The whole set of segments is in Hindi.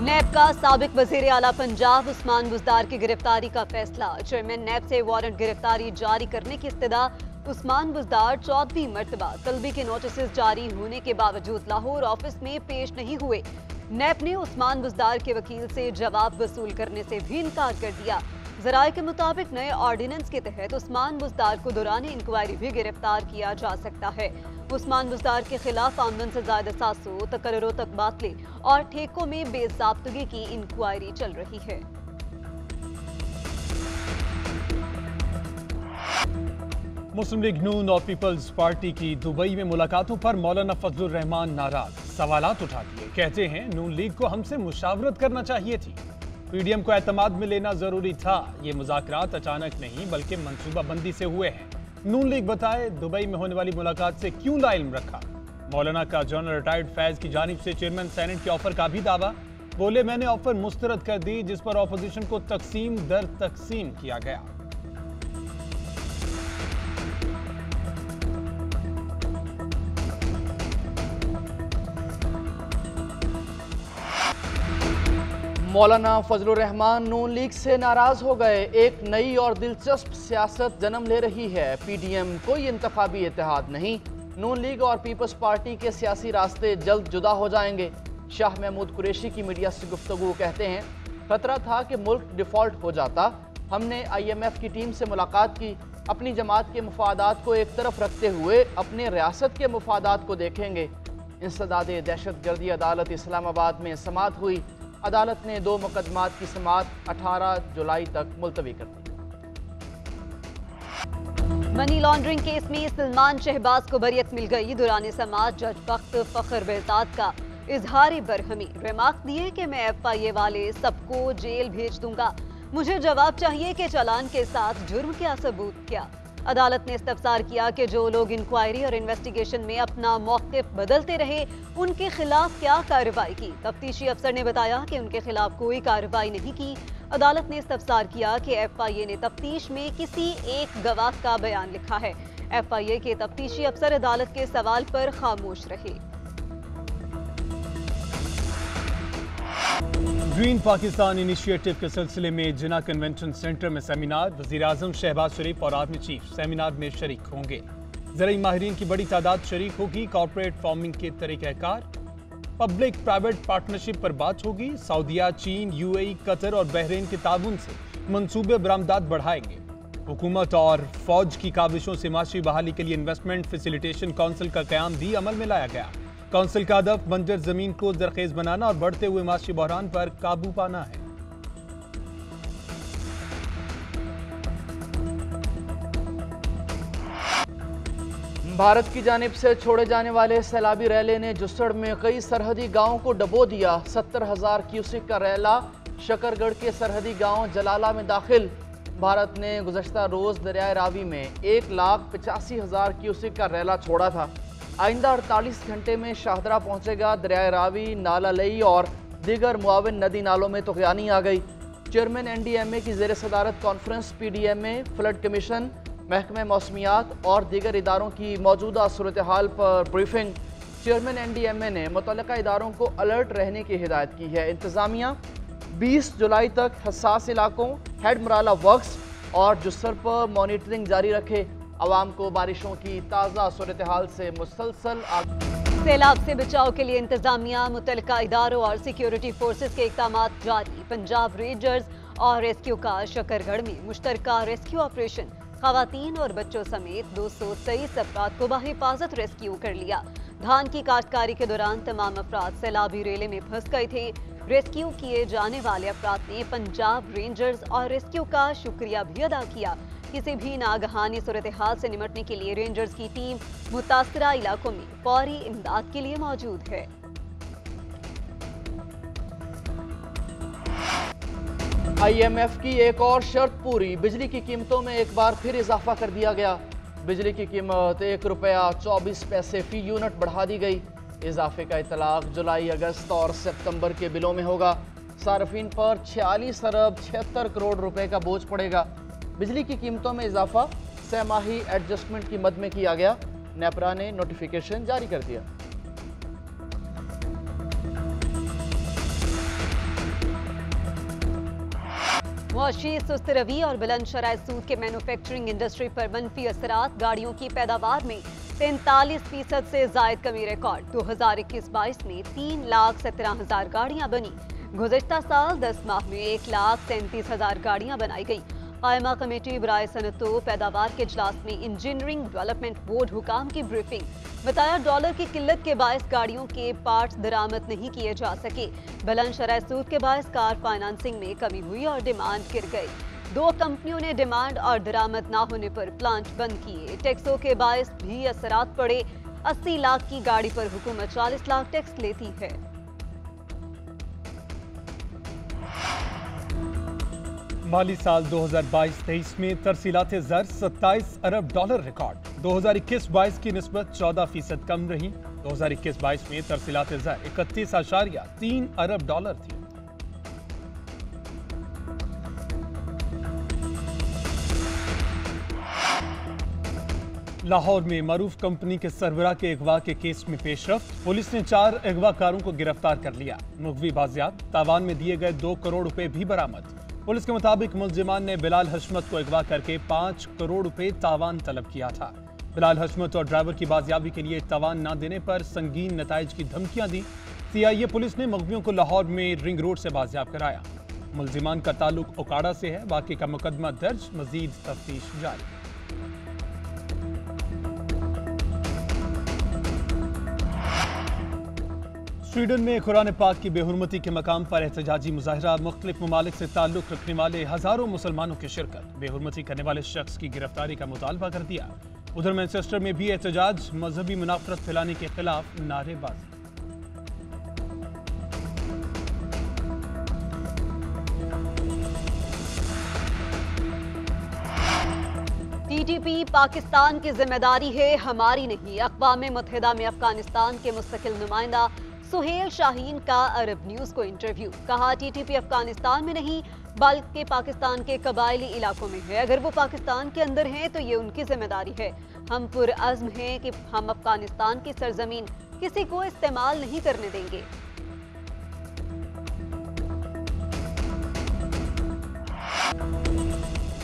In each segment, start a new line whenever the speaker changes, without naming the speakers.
नैब का साबिक वजीर आला पंजाब उस्मान बुज़दार की गिरफ्तारी का फैसला। चेयरमैन नैब से वारंट गिरफ्तारी जारी करने की इस्तदा। उस्मान बुज़दार 14वीं मर्तबा तलबी के नोटिस जारी होने के बावजूद लाहौर ऑफिस में पेश नहीं हुए। नैब ने उस्मान बुज़दार के वकील से जवाब वसूल करने से भी इनकार कर दिया। जराये के मुताबिक नए ऑर्डिनेंस के तहत उस्मान बुज़दार को दौरान इंक्वायरी भी गिरफ्तार किया जा सकता है। उस्मान बुज़दार के खिलाफ आमदन से ज्यादा सासों, तकर्रों तक बातले और ठेकों में बेज़ाब्तगी की इंक्वायरी चल रही है।
मुस्लिम लीग नून और पीपल्स पार्टी की दुबई में मुलाकातों पर मौलाना फजलुर रहमान नाराज, सवालात उठा दिए। कहते हैं नून लीग को हमसे मुशावरत करना चाहिए थी, पीडीएम को एतमाद में लेना जरूरी था। ये मुज़ाकरात अचानक नहीं बल्कि मंसूबाबंदी से हुए हैं। नून लीग बताए दुबई में होने वाली मुलाकात से क्यों लाइल्म रखा। मौलाना का जनरल रिटायर्ड फैज की जानिब से चेयरमैन सेनेट के ऑफर का भी दावा। बोले मैंने ऑफर मुस्तरद कर दी जिस पर ऑपोजिशन को तकसीम दर तकसीम किया गया।
मौलाना फजलुर रहमान नून लीग से नाराज हो गए। एक नई और दिलचस्प सियासत जन्म ले रही है। पीडीएम कोई इंतखाबी इत्तेहाद नहीं। नून लीग और पीपल्स पार्टी के सियासी रास्ते जल्द जुदा हो जाएंगे। शाह महमूद कुरैशी की मीडिया से गुफ्तगू कहते हैं, खतरा था कि मुल्क डिफॉल्ट हो जाता। हमने IMF की टीम से मुलाकात की। अपनी जमात के मुफादात को एक तरफ रखते हुए अपने रियासत के मुफादात को देखेंगे। इंसदाद दहशतगर्दी अदालत इस्लामाबाद में समाअत हुई। अदालत ने 2 मुकदमात की समाअत 18 जुलाई तक मुलतवी कर दी।
मनी लॉन्ड्रिंग केस में सलमान शहबाज को बरियत मिल गई। दुराने समाज जज बख्त फखर बेहजाद का इजहार बरहमी, रिमार्क दिए कि मैं FIA वाले सबको जेल भेज दूंगा। मुझे जवाब चाहिए कि चालान के साथ जुर्म क्या, सबूत क्या। अदालत ने इस्तफसार किया कि जो लोग इंक्वायरी और इन्वेस्टिगेशन में अपना मौक़िफ़ बदलते रहे उनके खिलाफ क्या कार्रवाई की। तफ्तीशी अफसर ने बताया कि उनके खिलाफ कोई कार्रवाई नहीं की। अदालत ने इस्तफसार किया कि FIA ने तफ्तीश में किसी एक गवाह का बयान लिखा है। FIA के तफ्तीशी अफसर अदालत के सवाल पर खामोश रहे।
ग्रीन पाकिस्तान इनिशिएटिव के सिलसिले में जिना कन्वेंशन सेंटर में सेमिनार। वज़ीर-ए-आज़म शहबाज शरीफ और आर्मी चीफ सेमिनार में शरीक होंगे। ज़राई माहिरीन की बड़ी तादाद शरीक होगी। कॉर्पोरेट फार्मिंग के तरीक़ाकार, पब्लिक प्राइवेट पार्टनरशिप पर बात होगी। सऊदीया, चीन, UAE, कतर और बहरीन के ताबून से मंसूबे बरामदात बढ़ाएंगे। हुकूमत और फौज की काबिशों से माशी बहाली के लिए इन्वेस्टमेंट फैसिलिटेशन काउंसिल का क़याम भी अमल में लाया गया। काउंसिल का हदफ बंजर जमीन को जरखेज बनाना और बढ़ते हुए माशी बहरान पर काबू पाना है।
भारत की जानिब से छोड़े जाने वाले सैलाबी रैले ने जुस्सड़ में कई सरहदी गांवों को डबो दिया। 70,000 क्यूसेक का रैला शकरगढ़ के सरहदी गांव जलाला में दाखिल। भारत ने गुज़श्ता रोज दरियाए रावी में 1,85,000 क्यूसेक का रैला छोड़ा था। आइंदा 48 घंटे में शाहदरा पहुंचेगा। दरियाए रावी, नाला लई और दीगर मुआविन नदी नालों में तुग़यानी आ गई। चेयरमैन NDMA की ज़ेर सदारत कॉन्फ्रेंस, PDMA, फ्लड कमीशन, महकमे मौसमियात और दीगर इदारों की मौजूदा सूरत हाल पर ब्रीफिंग। चेयरमैन NDMA ने मुतल्लिका इदारों को अलर्ट रहने की हिदायत की है। इंतज़ामिया 20 जुलाई तक हसास इलाकों, हेड मराला वर्क्स और जुस्सर पर मॉनिटरिंग जारी रखे। अवाम को बारिशों की ताज़ा सूरत हाल से मुसलसल
सैलाब से बचाव के लिए इंतजामिया, मुतल्लिका इदारों और सिक्योरिटी फोर्सेस के इक़दामात जारी। पंजाब रेंजर्स और रेस्क्यू का शकरगढ़ में मुश्तरका रेस्क्यू ऑपरेशन। खवातीन और बच्चों समेत 223 अफराद को बाहिफाजत रेस्क्यू कर लिया। धान की काश्तकारी के दौरान तमाम अफराद सैलाबी रेले में फंस गए थे। रेस्क्यू किए जाने वाले अफराद ने पंजाब रेंजर्स और रेस्क्यू का शुक्रिया भी अदा किया। किसी भी नागहानी सूरत हाल से निपटने के लिए रेंजर्स की टीम मुतासरा इलाकों में फौरी इमदाद के लिए मौजूद है।
IMF की एक और शर्त पूरी। बिजली की कीमतों में एक बार फिर इजाफा कर दिया गया। बिजली की कीमत ₹1.24 फी यूनिट बढ़ा दी गई। इजाफे का इतलाक जुलाई, अगस्त और सितंबर के बिलों में होगा। सार्फिन पर 46 अरब 76 करोड़ रुपए का बोझ पड़ेगा। बिजली की कीमतों में इजाफा सहमाही एडजस्टमेंट की मद में किया गया। नेपरा ने नोटिफिकेशन जारी कर दिया।
मुआशी सुस्त रवि और बुलंद शराय सूद के मैन्युफैक्चरिंग इंडस्ट्री पर मनफी असरात, गाड़ियों की पैदावार में 43% से जायद कमी रिकॉर्ड। 2021-22 में 3,17,000 गाड़ियां बनी। गुज़िश्ता साल 10 माह में 1,37,000 गाड़ियां बनाई गई। कायमा कमेटी बराए सनतो पैदावार के इजलास में इंजीनियरिंग डेवलपमेंट बोर्ड हुकाम की ब्रीफिंग। बताया डॉलर की किल्लत के बायस गाड़ियों के पार्ट्स दरामद नहीं किए जा सके। बुलंद शराय सूद के बायस कार फाइनेंसिंग में कमी हुई और डिमांड गिर गई। 2 कंपनियों ने डिमांड और दरामद ना होने पर प्लांट बंद किए। टैक्सों के बायस भी असरात पड़े। 80 लाख की गाड़ी पर हुकूमत 40 लाख टैक्स लेती है।
माली साल 2022-23 में तरसीलात ज़र 27 अरब डॉलर रिकॉर्ड। 2021-22 की निस्बत 14% कम रही। 2021-22 में तरसीलात ज़र 31.3 अरब डॉलर थी। लाहौर में मरूफ कंपनी के सरबराह के अगवा के केस में पेशरफ्त। पुलिस ने 4 अगवाकारों को गिरफ्तार कर लिया। मुगवी बाजियात, तावान में दिए गए 2 करोड़ रुपए भी बरामद। पुलिस के मुताबिक मुलजिमान ने बिलाल हशमत को अगवा करके 5 करोड़ रुपए तावान तलब किया था। बिलाल हशमत और ड्राइवर की बाजियाबी के लिए तावान न देने पर संगीन नताइज की धमकियां दी। CIA पुलिस ने मुगवियों को लाहौर में रिंग रोड से बाजियाब कराया। मुलजिमान का ताल्लुक ओकाड़ा से है। बाकी का मुकदमा दर्ज, मजीद तफ्तीश जारी। स्वीडन में कुरान पाक की बेहुरमती के मकाम पर एहतजाजी मुजाहरा। मुख्तलिफ ममालिक से ताल्लुक रखने वाले हजारों मुसलमानों की शिरकत। बेहुरमती करने वाले शख्स की गिरफ्तारी का मुतालबा कर दिया। उधर मैनचेस्टर में भी एहतजाज, मजहबी मुनाफरत फैलाने के खिलाफ नारेबाजी।
TTP पाकिस्तान की जिम्मेदारी है, हमारी नहीं। अक़वाम मुत्तहिदा में अफगानिस्तान के मुस्तकिल नुमाइंदा सुहेल शाहीन का अरब न्यूज को इंटरव्यू। कहा TTP अफगानिस्तान में नहीं बल्कि पाकिस्तान के कबायली इलाकों में है। अगर वो पाकिस्तान के अंदर हैं तो ये उनकी जिम्मेदारी है। हम पुरअज़्म हैं कि हम अफगानिस्तान की सरजमीन किसी को इस्तेमाल नहीं करने देंगे।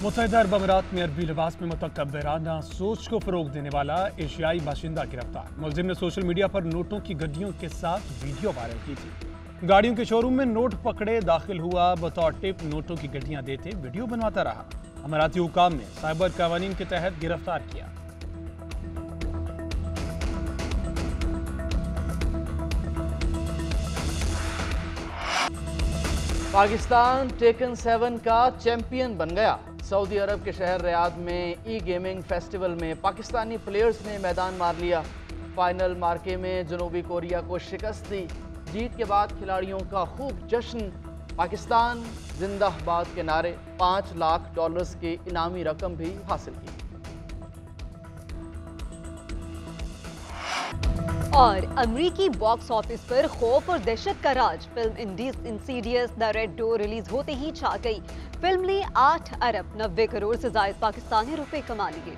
मुत्तहिदा अरब अमीरात में अरबी लिबास में मुतकब्बिराना सोच को फरोग देने वाला एशियाई बाशिंदा गिरफ्तार। मुलजिम ने सोशल मीडिया पर नोटों की गड्डियों के साथ वीडियो वायरल की थी। गाड़ियों के शोरूम में नोट पकड़े दाखिल हुआ, बतौर टिप नोटों की गड्डियां देते वीडियो बनवाता रहा। अमीराती हुकाम ने साइबर कानून के तहत गिरफ्तार किया।
पाकिस्तान टेकन 7 का चैंपियन बन गया। सऊदी अरब के शहर रियाद में गेमिंग फेस्टिवल में पाकिस्तानी प्लेयर्स ने मैदान मार लिया। फाइनल मार्के में जनूबी कोरिया को शिकस्त दी। जीत के बाद खिलाड़ियों का खूब जश्न। पाकिस्तान जिंदाबाद के नारे, 5 लाख डॉलर्स की इनामी रकम भी हासिल की।
और अमरीकी बॉक्स ऑफिस पर खौफ और दहशत का राज। Film Insidious the red door release होते ही छा गई। फिल्म ने 8 अरब 90 करोड़ से ज्यादा पाकिस्तानी रुपए कमा लिए।